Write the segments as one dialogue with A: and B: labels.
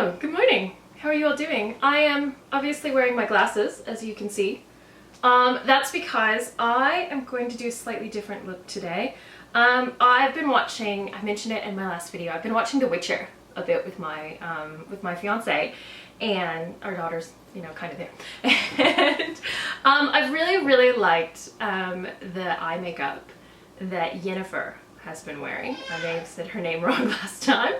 A: Hello, good morning. How are you all doing? I am obviously wearing my glasses, as you can see. That's because I am going to do a slightly different look today. I've been watching, I mentioned it in my last video, I've been watching The Witcher a bit with my fiance, and our daughter's, you know, kind of there. And I've really liked the eye makeup that Yennefer has been wearing. I may have said her name wrong last time.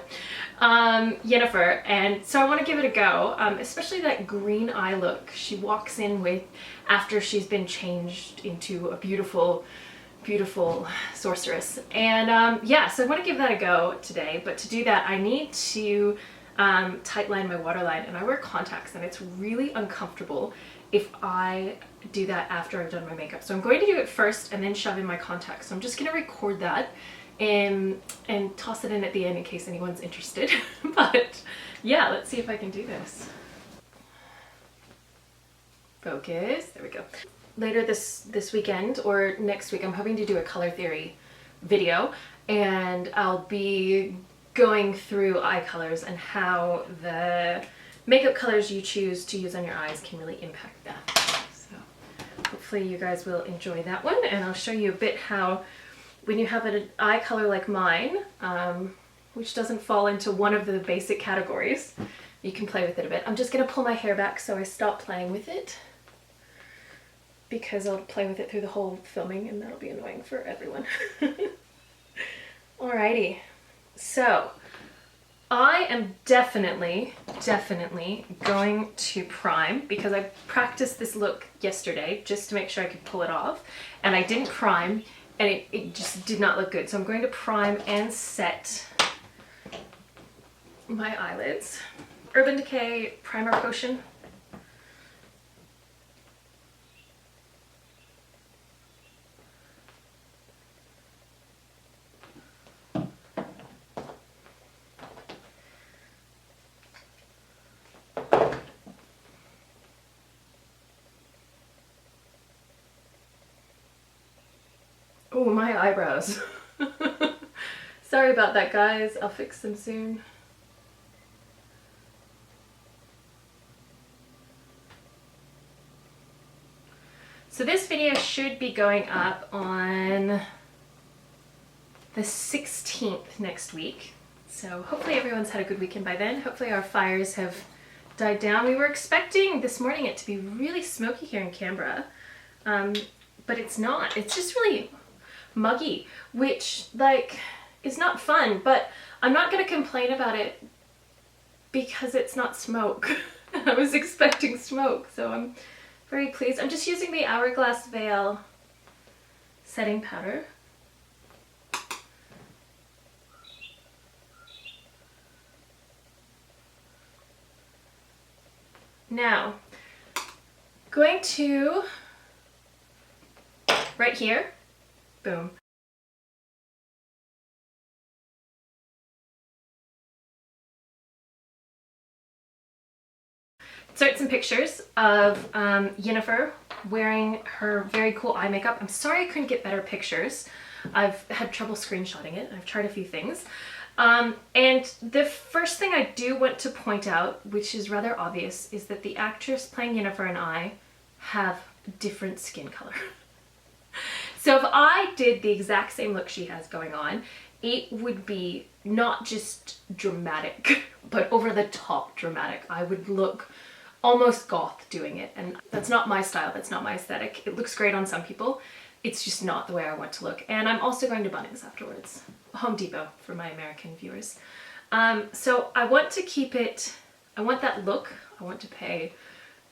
A: Yennefer, and so I want to give it a go, especially that green eye look she walks in with after she's been changed into a beautiful sorceress. And yeah, so I want to give that a go today, but to do that I need to tightline my waterline, and I wear contacts and it's really uncomfortable if I do that after I've done my makeup. So I'm going to do it first and then shove in my contacts. So I'm just going to record that and toss it in at the end in case anyone's interested. But yeah, let's see if I can do this. Focus, there we go. Later this weekend or next week, I'm hoping to do a color theory video, and I'll be going through eye colors and how the makeup colors you choose to use on your eyes can really impact that. So hopefully you guys will enjoy that one, and I'll show you a bit how when you have an eye color like mine, which doesn't fall into one of the basic categories, you can play with it a bit. I'm just going to pull my hair back so I stop playing with it, because I'll play with it through the whole filming and that'll be annoying for everyone. Alrighty, so I am definitely going to prime, because I practiced this look yesterday just to make sure I could pull it off, and I didn't prime and it just did not look good. So I'm going to prime and set my eyelids. Urban Decay Primer Potion. Oh, my eyebrows. Sorry about that, guys. I'll fix them soon. So this video should be going up on the 16th next week. So hopefully everyone's had a good weekend by then. Hopefully our fires have died down. We were expecting this morning it to be really smoky here in Canberra, but it's not. It's just really muggy, which like is not fun, but I'm not going to complain about it because it's not smoke. I was expecting smoke, so I'm very pleased. I'm just using the Hourglass Veil setting powder. Now, going to right here, boom. Insert some pictures of Yennefer wearing her very cool eye makeup. I'm sorry I couldn't get better pictures. I've had trouble screenshotting it. I've tried a few things. And the first thing I do want to point out, which is rather obvious, is that the actress playing Yennefer and I have different skin color. So if I did the exact same look she has going on, it would be not just dramatic, but over the top dramatic. I would look almost goth doing it, and that's not my style, that's not my aesthetic. It looks great on some people, it's just not the way I want to look. And I'm also going to Bunnings afterwards. Home Depot for my American viewers. So I want to keep it, I want that look, I want to pay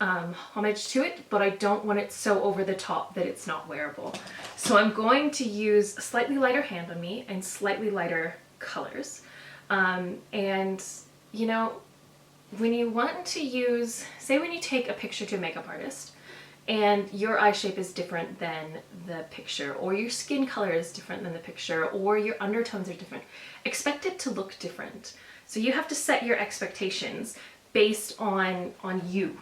A: homage to it, but I don't want it so over the top that it's not wearable. So I'm going to use a slightly lighter hand on me and slightly lighter colors. And you know, when you want to use, say when you take a picture to a makeup artist and your eye shape is different than the picture, or your skin color is different than the picture, or your undertones are different, expect it to look different. So you have to set your expectations based on you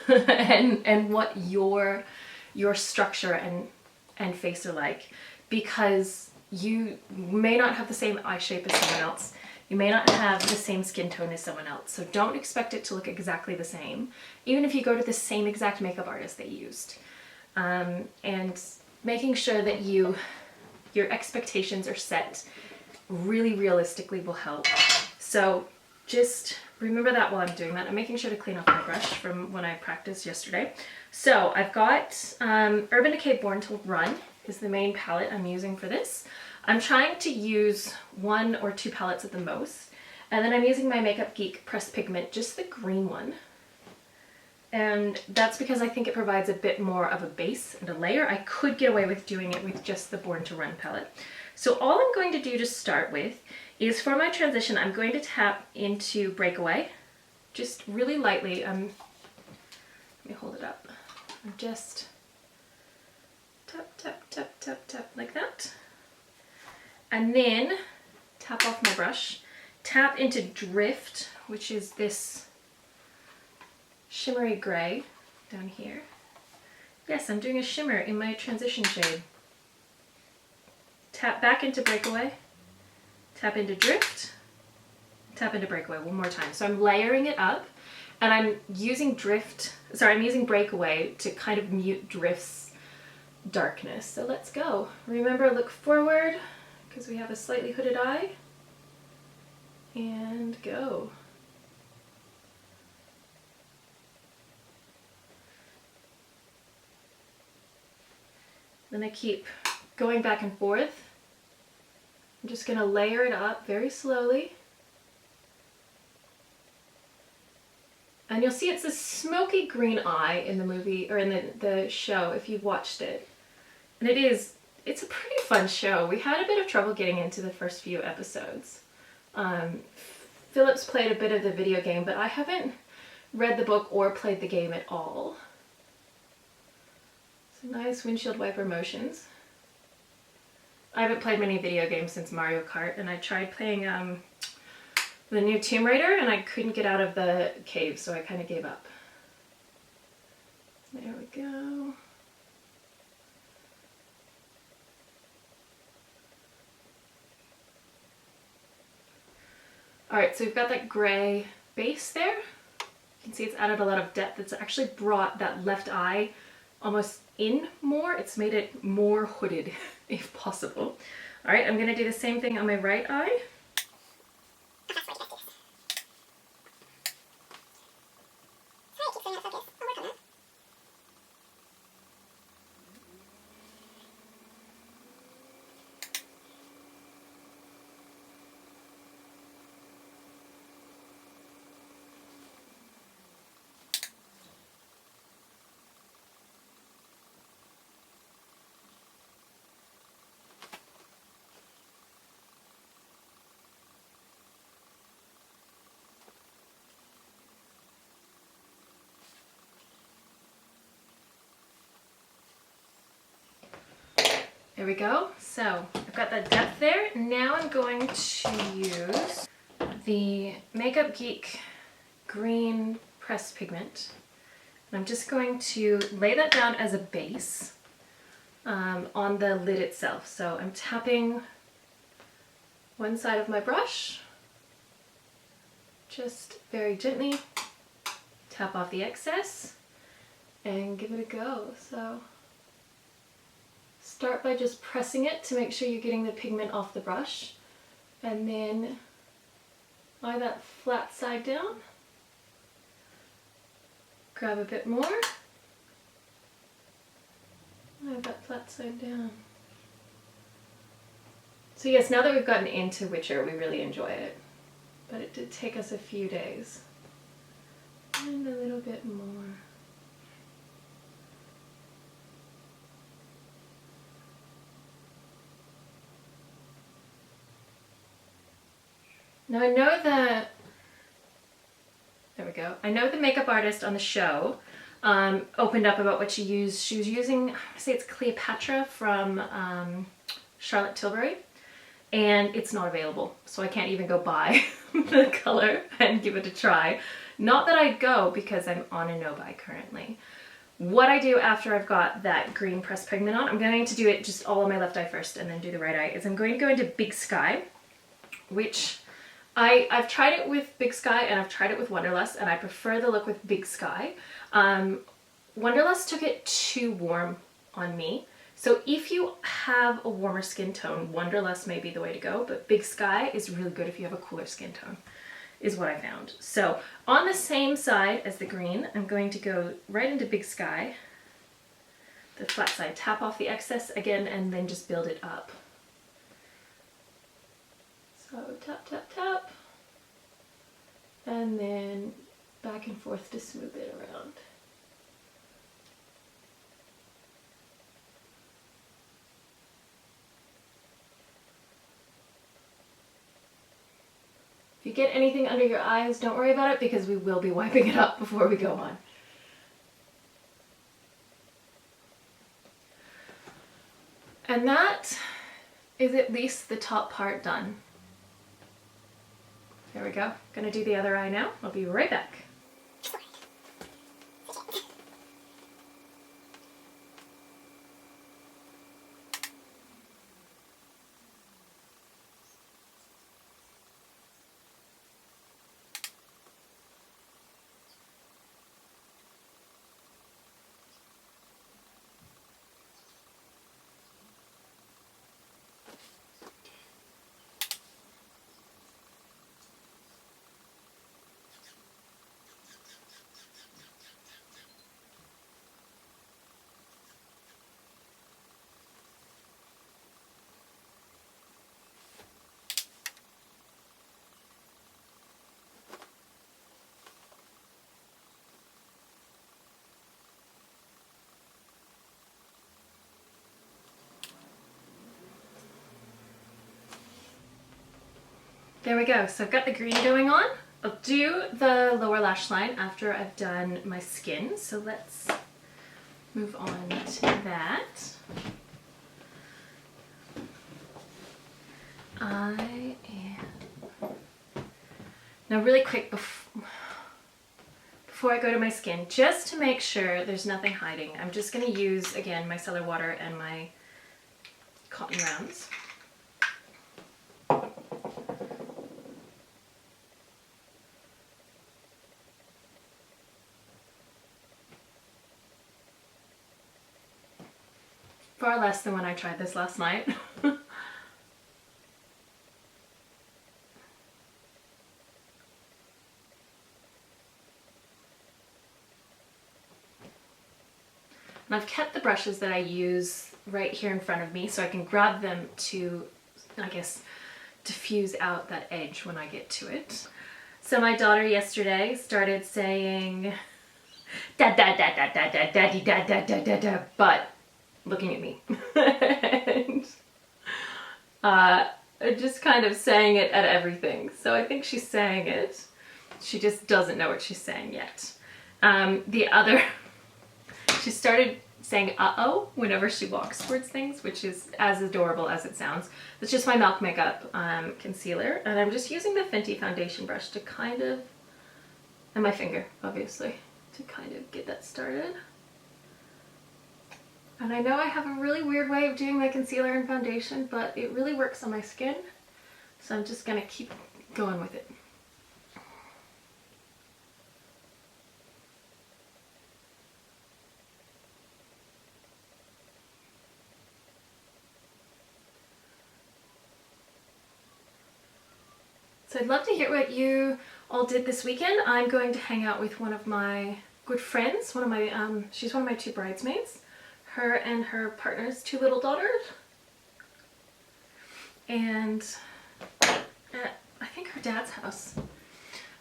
A: and what your structure and face are like, because you may not have the same eye shape as someone else. You may not have the same skin tone as someone else, so don't expect it to look exactly the same, even if you go to the same exact makeup artist they used. And making sure that your expectations are set really realistically will help. So just remember that while I'm doing that. I'm making sure to clean off my brush from when I practiced yesterday. So I've got Urban Decay Born to Run is the main palette I'm using for this. I'm trying to use 1 or 2 palettes at the most. And then I'm using my Makeup Geek Pressed Pigment, just the green one. And that's because I think it provides a bit more of a base and a layer. I could get away with doing it with just the Born to Run palette. So all I'm going to do to start with is for my transition, I'm going to tap into Breakaway, just really lightly. Let me hold it up. I'm just tap, tap, tap, tap, tap, like that. And then tap off my brush, tap into Drift, which is this shimmery gray down here. Yes, I'm doing a shimmer in my transition shade. Tap back into Breakaway, tap into Drift, tap into Breakaway one more time. So I'm layering it up, and I'm using Breakaway to kind of mute Drift's darkness. So let's go. Remember, look forward, because we have a slightly hooded eye, and go. Then I keep going back and forth. I'm just going to layer it up very slowly. And you'll see it's a smoky green eye in the movie, or in the show if you've watched it. And it's a pretty fun show. We had a bit of trouble getting into the first few episodes. Philip's played a bit of the video game, but I haven't read the book or played the game at all. So nice windshield wiper motions. I haven't played many video games since Mario Kart, and I tried playing the new Tomb Raider, and I couldn't get out of the cave, so I kind of gave up. There we go. Alright, so we've got that gray base there. You can see it's added a lot of depth. It's actually brought that left eye almost in more. It's made it more hooded, if possible. Alright, I'm going to do the same thing on my right eye. There we go. So I've got that depth there. Now I'm going to use the Makeup Geek Green Pressed Pigment. And I'm just going to lay that down as a base on the lid itself. So I'm tapping one side of my brush, just very gently, tap off the excess, and give it a go. So start by just pressing it to make sure you're getting the pigment off the brush, and then lie that flat side down, grab a bit more, lie that flat side down. So yes, now that we've gotten into Witcher, we really enjoy it, but it did take us a few days. And a little bit more. Now I know there we go. I know the makeup artist on the show opened up about what she used. She was using, I say it's Cleopatra from Charlotte Tilbury, and it's not available. So I can't even go buy the color and give it a try. Not that I'd go, because I'm on a no-buy currently. What I do after I've got that green pressed pigment on, I'm going to do it just all on my left eye first and then do the right eye, is I'm going to go into Big Sky, which I've tried it with Big Sky and I've tried it with Wonderlust, and I prefer the look with Big Sky. Wonderlust took it too warm on me. So if you have a warmer skin tone, Wonderlust may be the way to go, but Big Sky is really good if you have a cooler skin tone, is what I found. So on the same side as the green, I'm going to go right into Big Sky, the flat side, tap off the excess again, and then just build it up. So tap, tap, tap, and then back and forth to smooth it around. If you get anything under your eyes, don't worry about it because we will be wiping it up before we go on. And that is at least the top part done. There we go. Gonna do the other eye now. I'll be right back. There we go. So I've got the green going on. I'll do the lower lash line after I've done my skin. So let's move on to that. I am... Now really quick, before I go to my skin, just to make sure there's nothing hiding, I'm just going to use, again, my Cellar Water and my cotton rounds. Far less than when I tried this last night. And I've kept the brushes that I use right here in front of me so I can grab them to, I guess, diffuse out that edge when I get to it. So my daughter yesterday started saying da da da da da da da da da da da da, but looking at me. And just kind of saying it at everything. So I think she's saying it. She just doesn't know what she's saying yet. She started saying uh-oh whenever she walks towards things, which is as adorable as it sounds. It's just my Milk Makeup concealer, and I'm just using the Fenty foundation brush to kind of, and my finger, obviously, to kind of get that started. And I know I have a really weird way of doing my concealer and foundation, but it really works on my skin, so I'm just gonna keep going with it. So I'd love to hear what you all did this weekend. I'm going to hang out with one of my good friends, she's one of my 2 bridesmaids, her and her partner's 2 little daughters. And at, I think, her dad's house.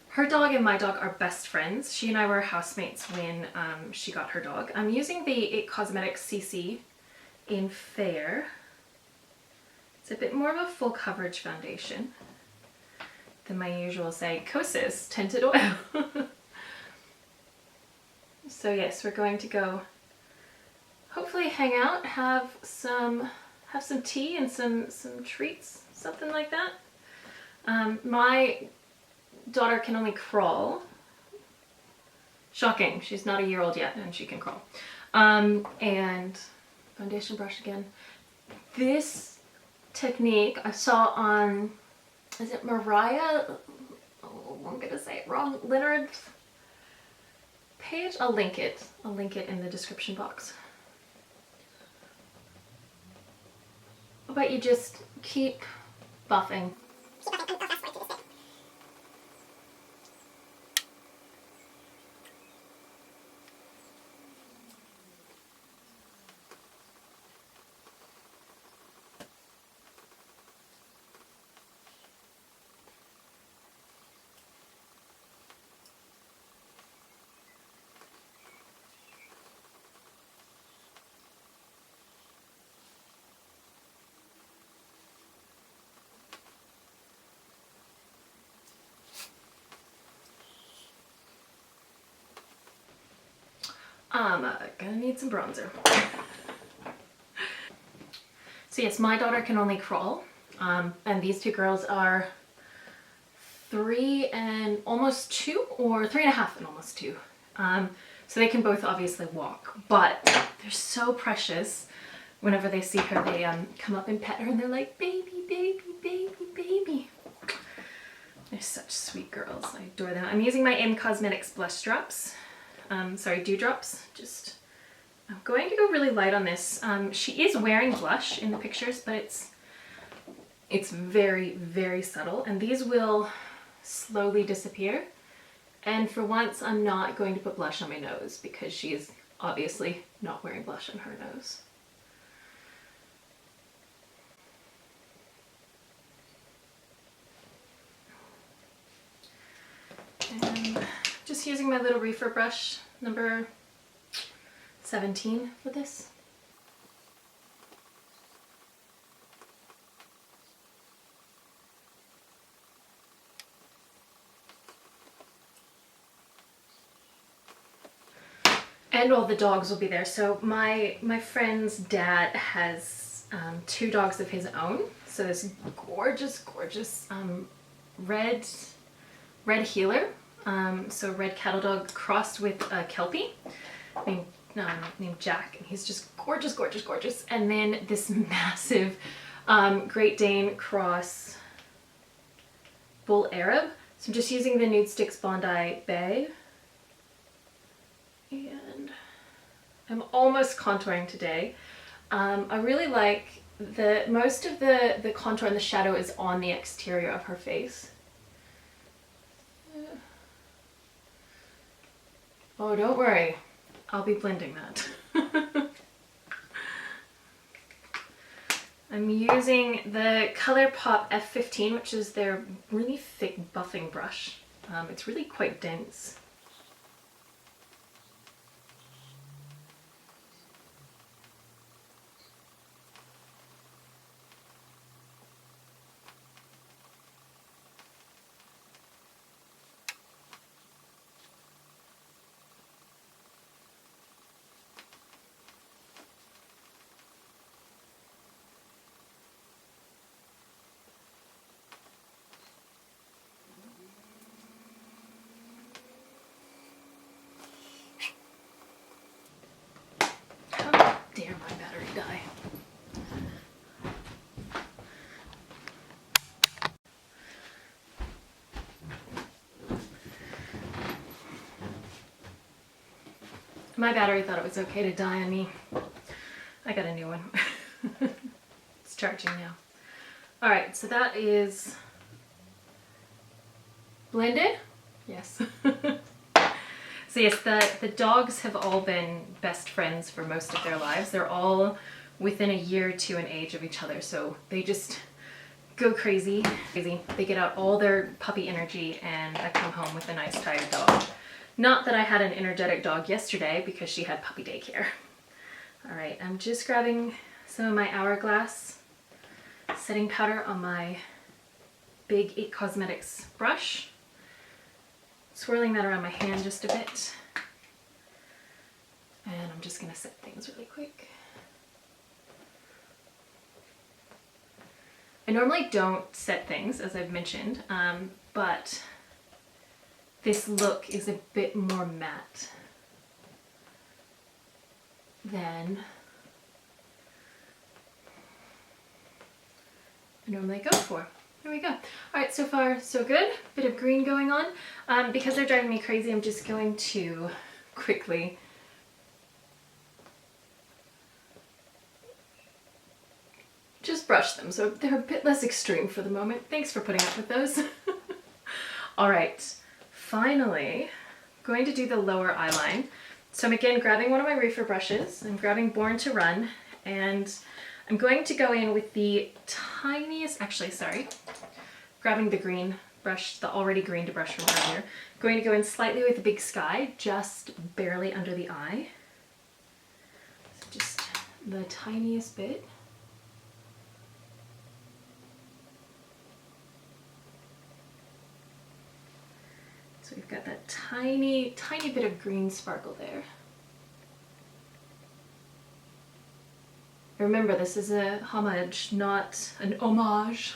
A: Her dog and my dog are best friends. She and I were housemates when she got her dog. I'm using the IT Cosmetics CC in Fair. It's a bit more of a full coverage foundation than my usual, say, Kosas tinted oil. So yes, we're going to go hopefully hang out, have some tea and some treats, something like that. My daughter can only crawl. Shocking, she's not a year old yet and she can crawl. And foundation brush again. This technique I saw on, is it Mariah I'm gonna say it wrong, Leonard page. I'll link it in the description box. But you just keep buffing. I'm gonna need some bronzer. So yes, my daughter can only crawl, and these two girls are 3 and almost 2, or 3 and a half and almost 2. So they can both obviously walk, but they're so precious. Whenever they see her, they come up and pet her and they're like, baby, baby, baby, baby. They're such sweet girls. I adore them. I'm using my M Cosmetics blush drops. Sorry, dewdrops. I'm going to go really light on this. She is wearing blush in the pictures, but it's very, very subtle, and these will slowly disappear. And for once, I'm not going to put blush on my nose because she is obviously not wearing blush on her nose. And just using my little reefer brush, number 17 for this. And all the dogs will be there. So my friend's dad has 2 dogs of his own. So this gorgeous, gorgeous red heeler. So red cattle dog crossed with a Kelpie named Jack, and he's just gorgeous, gorgeous, gorgeous. And then this massive Great Dane cross Bull Arab. So I'm just using the Nudesticks Bondi Bay. And I'm almost contouring today. I really like most of the contour and the shadow is on the exterior of her face. Oh, don't worry. I'll be blending that. I'm using the ColourPop F15, which is their really thick buffing brush. It's really quite dense. Dare my battery die. My battery thought it was okay to die on me. I got a new one. It's charging now. Alright, so that is blended. Yes. So yes, the dogs have all been best friends for most of their lives. They're all within a year to an age of each other, so they just go crazy. They get out all their puppy energy, and I come home with a nice tired dog. Not that I had an energetic dog yesterday because she had puppy daycare. All right, I'm just grabbing some of my Hourglass setting powder on my big It Cosmetics brush. Swirling that around my hand just a bit. And I'm just gonna set things really quick. I normally don't set things, as I've mentioned, but this look is a bit more matte than I normally go for. There we go. All right, so far so good. Bit of green going on. Because they're driving me crazy, I'm just going to quickly just brush them so they're a bit less extreme for the moment. Thanks for putting up with those. All right, finally going to do the lower eyeline. So I'm again grabbing one of my reefer brushes. I'm grabbing Born to Run, and I'm going to go in with the tiniest, actually, sorry, grabbing the green brush, the already green to brush from earlier. Going to go in slightly with the Big Sky, just barely under the eye. So just the tiniest bit. So we've got that tiny, tiny bit of green sparkle there. Remember, this is a homage, not an homage,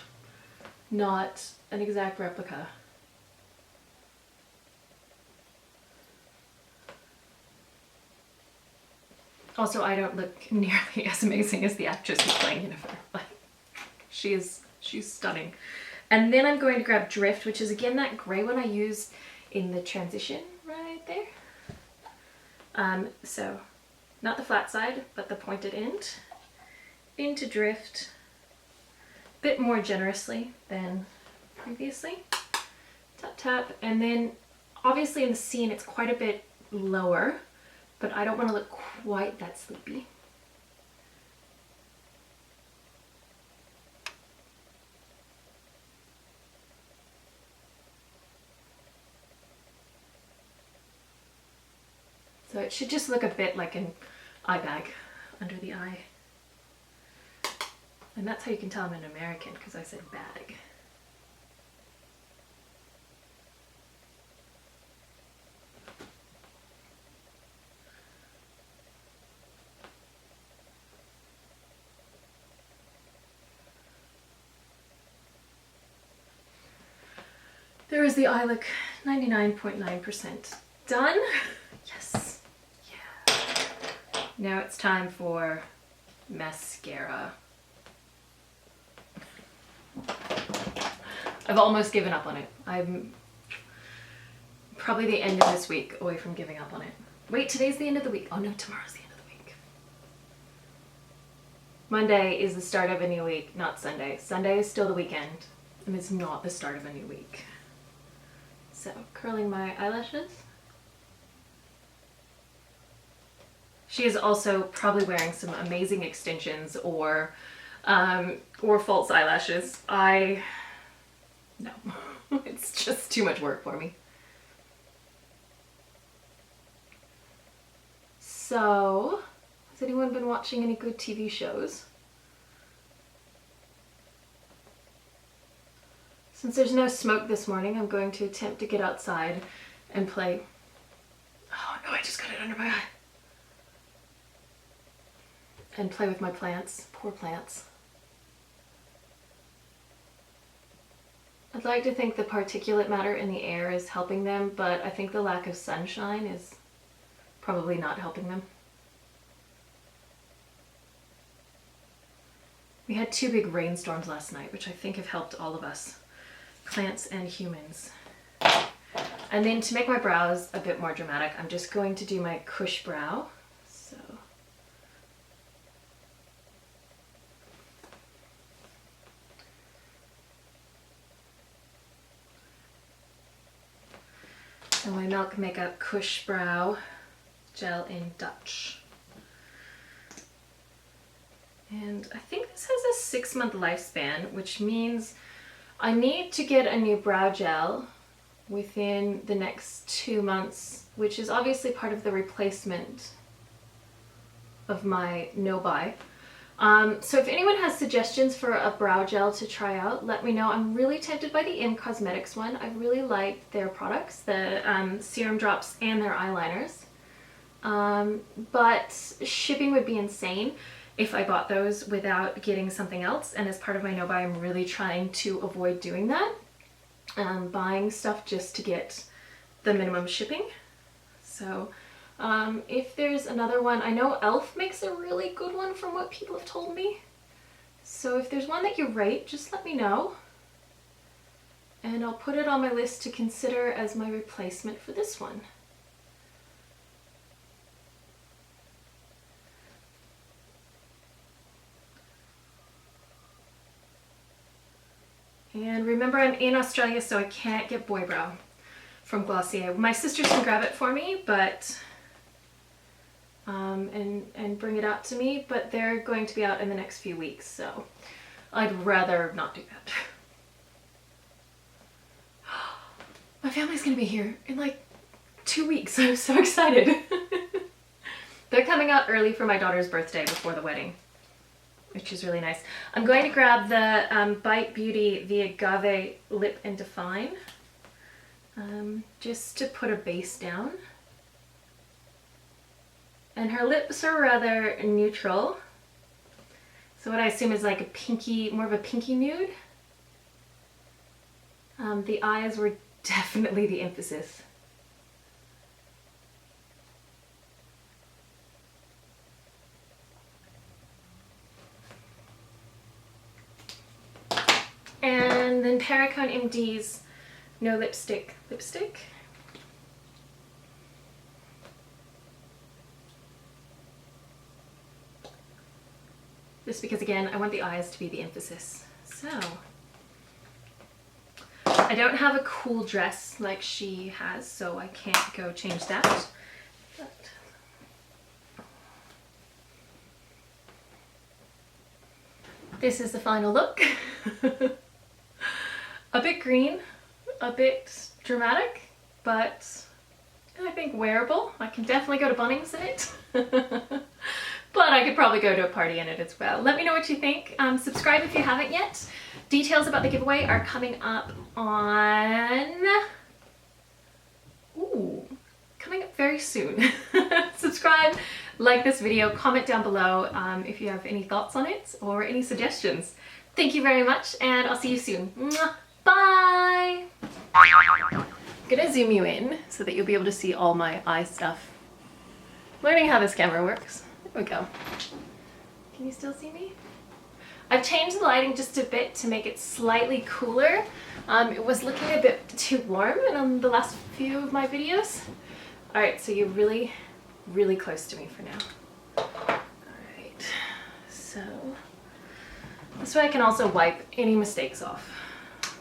A: not an exact replica. Also, I don't look nearly as amazing as the actress who's playing Yennefer. Like, she's stunning. And then I'm going to grab Drift, which is again that gray one I used in the transition right there. So not the flat side, but the pointed end. Into Drift, a bit more generously than previously. Tap, tap, and then obviously in the scene it's quite a bit lower, but I don't want to look quite that sleepy. So it should just look a bit like an eye bag under the eye. And that's how you can tell I'm an American, because I said bag. There is the eye look, 99.9% done. Yes. Yeah. Now it's time for mascara. I've almost given up on it. I'm probably the end of this week away from giving up on it. Wait, today's the end of the week. Oh no, tomorrow's the end of the week. Monday is the start of a new week, not Sunday. Sunday is still the weekend, and it's not the start of a new week. So, curling my eyelashes. She is also probably wearing some amazing extensions or false eyelashes. No, it's just too much work for me. So, has anyone been watching any good TV shows? Since there's no smoke this morning, I'm going to attempt to get outside and play. Oh no, I just got it under my eye. And play with my plants. Poor plants. I'd like to think the particulate matter in the air is helping them, but I think the lack of sunshine is probably not helping them. We had 2 big rainstorms last night, which I think have helped all of us, plants and humans. And then to make my brows a bit more dramatic, I'm just going to do my Kush brow. So my Milk Makeup Kush Brow Gel in Dutch. And I think this has a 6-month lifespan, which means I need to get a new brow gel within the next 2 months, which is obviously part of the replacement of my no-buy. So if anyone has suggestions for a brow gel to try out, let me know. I'm really tempted by the M Cosmetics one. I really like their products, the serum drops and their eyeliners. But shipping would be insane if I bought those without getting something else. And as part of my no-buy, I'm really trying to avoid doing that. Buying stuff just to get the minimum shipping. So if there's another one, I know e.l.f. makes a really good one from what people have told me. So if there's one that you rate, just let me know. and I'll put it on my list to consider as my replacement for this one. And remember, I'm in Australia, so I can't get Boy Brow from Glossier. My sisters can grab it for me, but and bring it out to me, but they're going to be out in the next few weeks, so I'd rather not do that. My family's gonna be here in like 2 weeks. I'm so excited. They're coming out early for my daughter's birthday before the wedding, which is really nice. I'm going to grab the Bite Beauty the Agave Lip and Define, just to put a base down. And her lips are rather neutral, so what I assume is like a pinky, more of a pinky nude. The eyes were definitely the emphasis. And then Perricone MD's No Lipstick lipstick. Just because, again, I want the eyes to be the emphasis. So, I don't have a cool dress like she has, so I can't go change that. But this is the final look. A bit green, a bit dramatic, but I think wearable. I can definitely go to Bunnings in it. But I could probably go to a party in it as well. Let me know what you think. Subscribe if you haven't yet. Details about the giveaway are coming up on... coming up very soon. Subscribe, like this video, comment down below if you have any thoughts on it or any suggestions. Thank you very much, and I'll see you soon. Mwah! Bye! I'm gonna zoom you in so that you'll be able to see all my eye stuff. Learning how this camera works. There we go. Can you still see me? I've changed the lighting just a bit to make it slightly cooler. It was looking a bit too warm in the last few of my videos. Alright, so you're really, really close to me for now. Alright, so this way I can also wipe any mistakes off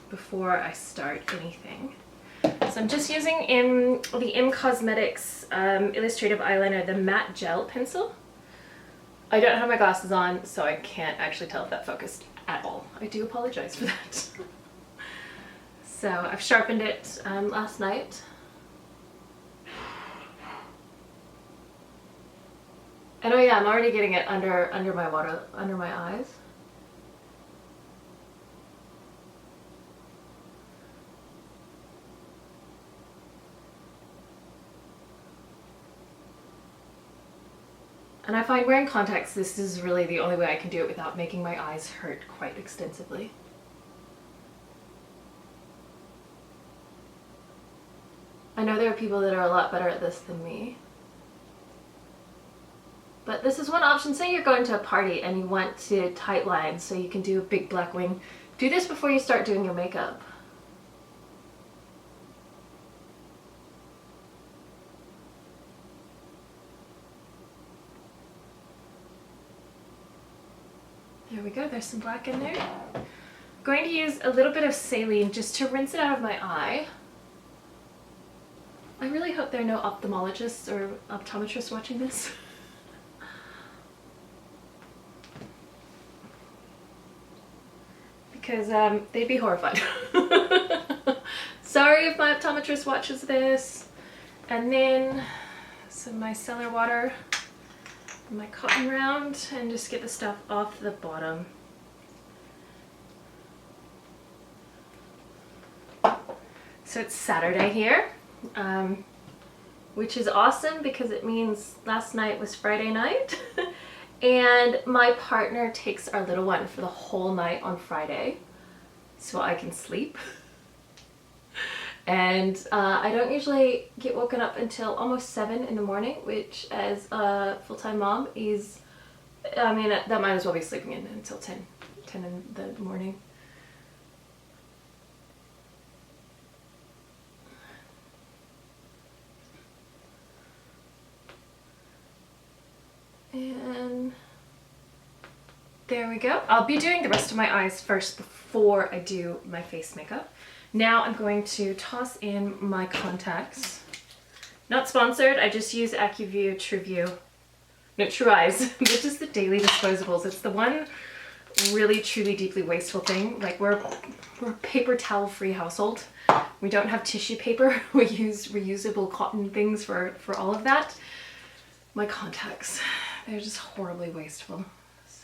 A: before I start anything. So I'm just using the Cosmetics Illustrative Eyeliner, the matte gel pencil. I don't have my glasses on, so I can't actually tell if that focused at all. I do apologize for that. So I've sharpened it last night. And oh yeah, I'm already getting it under my eyes. And I find wearing contacts, this is really the only way I can do it without making my eyes hurt quite extensively. I know there are people that are a lot better at this than me. But this is one option. Say you're going to a party and you want to tight line so you can do a big black wing. Do this before you start doing your makeup. There we go, there's some black in there. I'm going to use a little bit of saline just to rinse it out of my eye. I really hope there are no ophthalmologists or optometrists watching this. Because they'd be horrified. Sorry if my optometrist watches this. And then some micellar water. My cotton round and just get the stuff off the bottom. So it's Saturday here, which is awesome because it means last night was Friday night and my partner takes our little one for the whole night on Friday so I can sleep. And I don't usually get woken up until almost 7 in the morning, which as a full-time mom is, I mean, that might as well be sleeping in until 10 in the morning. There we go. I'll be doing the rest of my eyes first before I do my face makeup. Now I'm going to toss in my contacts. Not sponsored, I just use AccuView TruView. No, True Eyes. This is the daily disposables. It's the one really, truly, deeply wasteful thing. Like we're a paper towel free household. We don't have tissue paper. We use reusable cotton things for all of that. My contacts, they're just horribly wasteful.